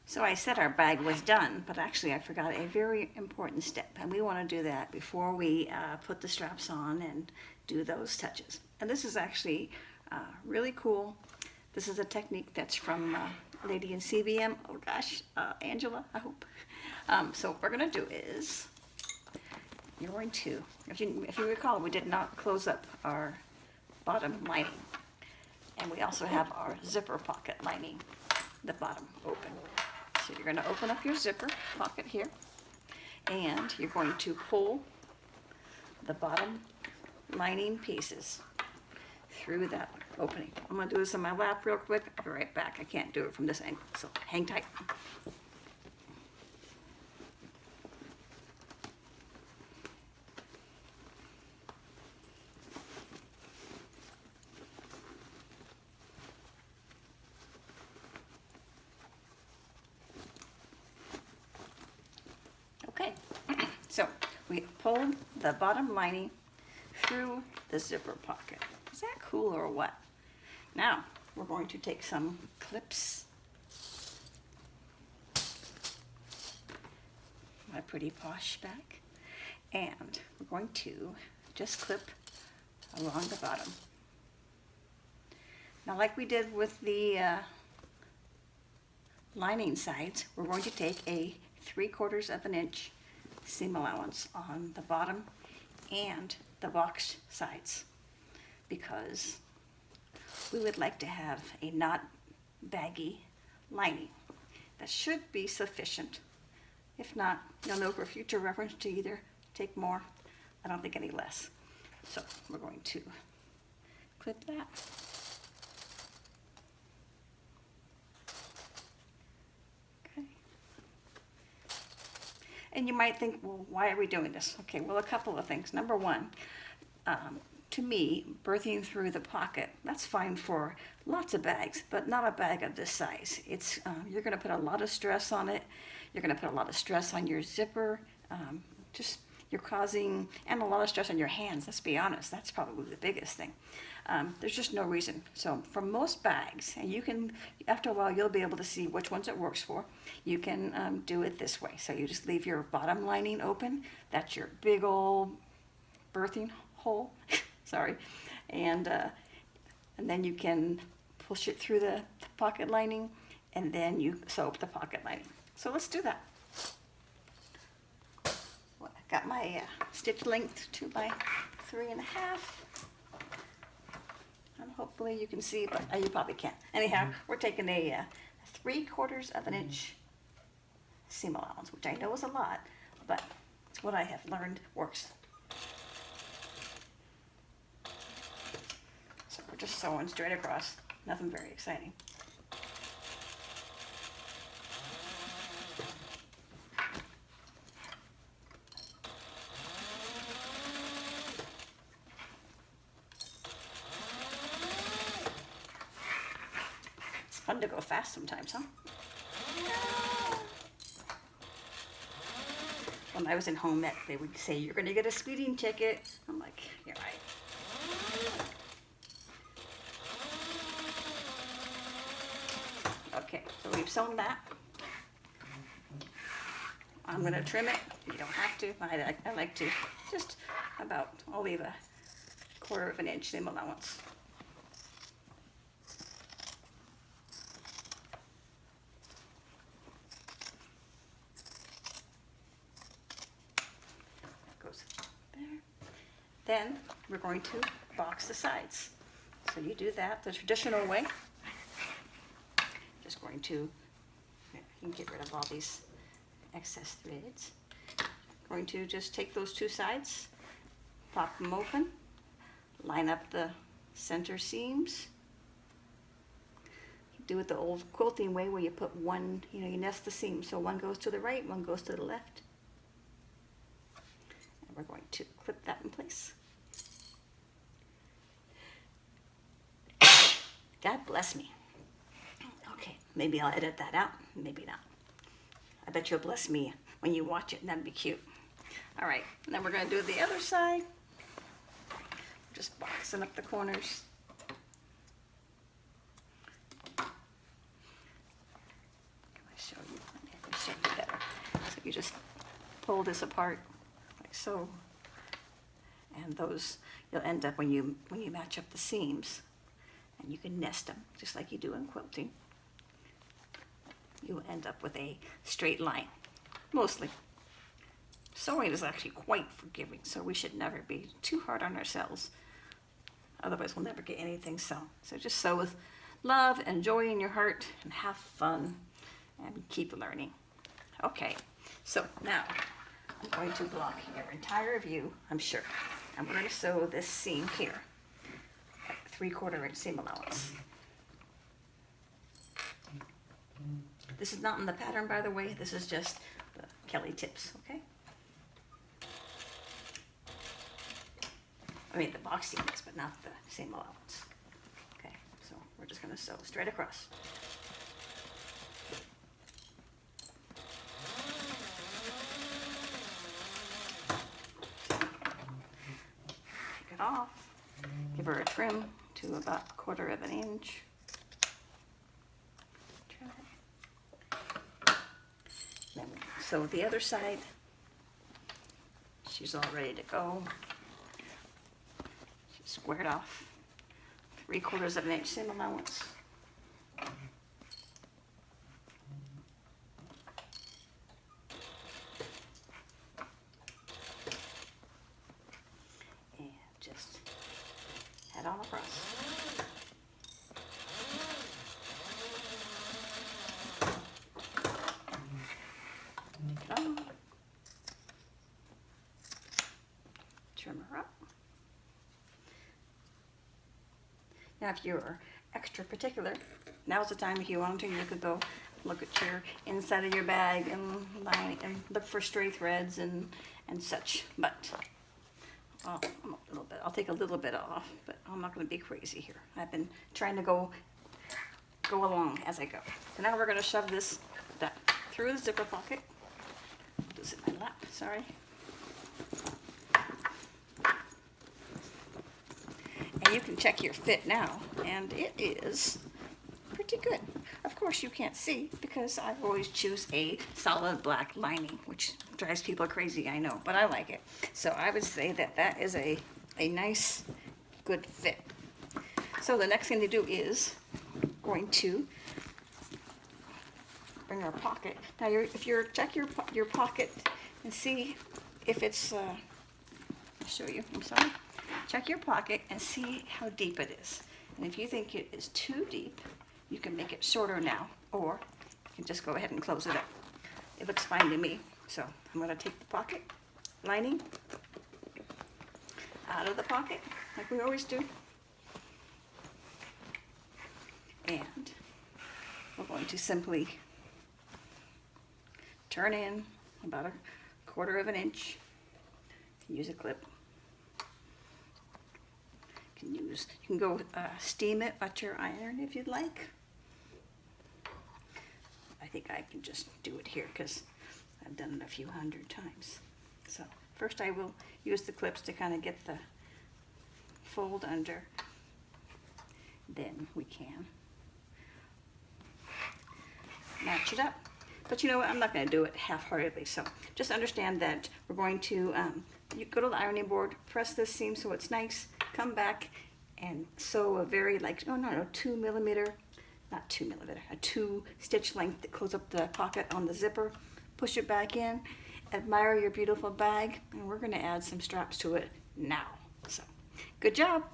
So I said our bag was done, but actually I forgot a very important step, and we want to do that before we put the straps on and do those touches. And this is actually really cool. This is a technique that's from a lady in CBM. Oh gosh, Angela, I hope. So what we're going to do is, you're going to, if you recall, we did not close up our bottom lining. And we also have our zipper pocket lining, the bottom open. So you're going to open up your zipper pocket here, and you're going to pull the bottom lining pieces through that opening. I'm going to do this on my lap real quick. I'll be right back. I can't do it from this angle, so hang tight. Okay, so we pulled the bottom lining through the zipper pocket. Is that cool or what? Now, we're going to take some clips. My pretty posh bag. And we're going to just clip along the bottom. Now, like we did with the lining sides, we're going to take a 3/4 of an inch seam allowance on the bottom and the box sides, because we would like to have a not baggy lining. That should be sufficient. If not, you'll know for future reference to either take more, I don't think any less. So we're going to clip that. And you might think, well, why are we doing this? Okay, well, a couple of things. Number one, to me, birthing through the pocket, that's fine for lots of bags, but not a bag of this size. It's you're going to put a lot of stress on it. You're going to put a lot of stress on your zipper. You're causing, and a lot of stress on your hands. Let's be honest, that's probably the biggest thing. There's just no reason. So for most bags, and you can, after a while, you'll be able to see which ones it works for. You can do it this way. So you just leave your bottom lining open. That's your big old birthing hole. Sorry, and then you can push it through the pocket lining, and then you sew up the pocket lining. So let's do that. Well, I got my stitch length 2 by 3.5. And hopefully you can see, but you probably can't. Anyhow, we're taking a 3/4 of an inch seam allowance, which I know is a lot, but it's what I have learned works. So we're just sewing straight across, nothing very exciting. Fun to go fast sometimes, huh? When I was in home ec, they would say, you're going to get a speeding ticket. I'm like, you're right. Okay, so we've sewn that. I'm going to trim it. You don't have to. I like to. Just about, I'll leave a 1/4 of an inch seam allowance. Then we're going to box the sides. So you do that the traditional way. Just going to, you can get rid of all these excess threads. Going to just take those 2 sides, pop them open, line up the center seams. Do it the old quilting way where you put one, you nest the seam. So one goes to the right, one goes to the left. We're going to clip that in place. God bless me. Okay, maybe I'll edit that out, maybe not. I bet you'll bless me when you watch it, and that'd be cute. All right, and then we're going to do the other side. Just boxing up the corners. Can I show you? pull this apart like so, and those you'll end up when you match up the seams, and you can nest them just like you do in quilting. You'll end up with a straight line, mostly. Sewing is actually quite forgiving, so we should never be too hard on ourselves. Otherwise, we'll never get anything sewn. So just sew with love and joy in your heart, and have fun, and keep learning. Okay, so now I'm going to block your entire view, I'm sure. And we're going to sew this seam here, at 3/4 inch seam allowance. This is not in the pattern, by the way. This is just the Kelley tips, okay? I mean, the box seam is, but not the seam allowance. Okay, so we're just going to sew straight across. Take it off. Give her a trim to about 1/4 inch. Then sew the other side. She's all ready to go. She's squared off. 3/4 inch seam allowance. And just head on across. Trim her up. Now if you're extra particular, now's the time if you want to, you could go look at your inside of your bag and line and look for stray threads and such. But I'll take a little bit off, but I'm not going to be crazy here. I've been trying to go along as I go. So now we're going to shove this through the zipper pocket. This in my lap, sorry. And you can check your fit now, and it is pretty good. Of course you can't see because I always choose a solid black lining, which drives people crazy, I know, but I like it. So I would say that is a nice, good fit. So the next thing to do is going to bring our pocket. Now check your pocket and see if it's, I'll show you, I'm sorry. Check your pocket and see how deep it is. And if you think it is too deep, you can make it shorter now, or you can just go ahead and close it up. It looks fine to me. So I'm going to take the pocket lining out of the pocket, like we always do. And we're going to simply turn in about 1/4 inch. Use a clip. You can go steam it at your iron if you'd like. I think I can just do it here because I've done it a few hundred times. So first I will use the clips to kind of get the fold under. Then we can match it up. But you know what, I'm not going to do it half-heartedly, so just understand that we're going to, you go to the ironing board, press this seam so it's nice, come back and sew a very, like, 2 millimeter, not 2 millimeter, a 2 stitch length that close up the pocket on the zipper, push it back in, admire your beautiful bag, and we're going to add some straps to it now. So, good job!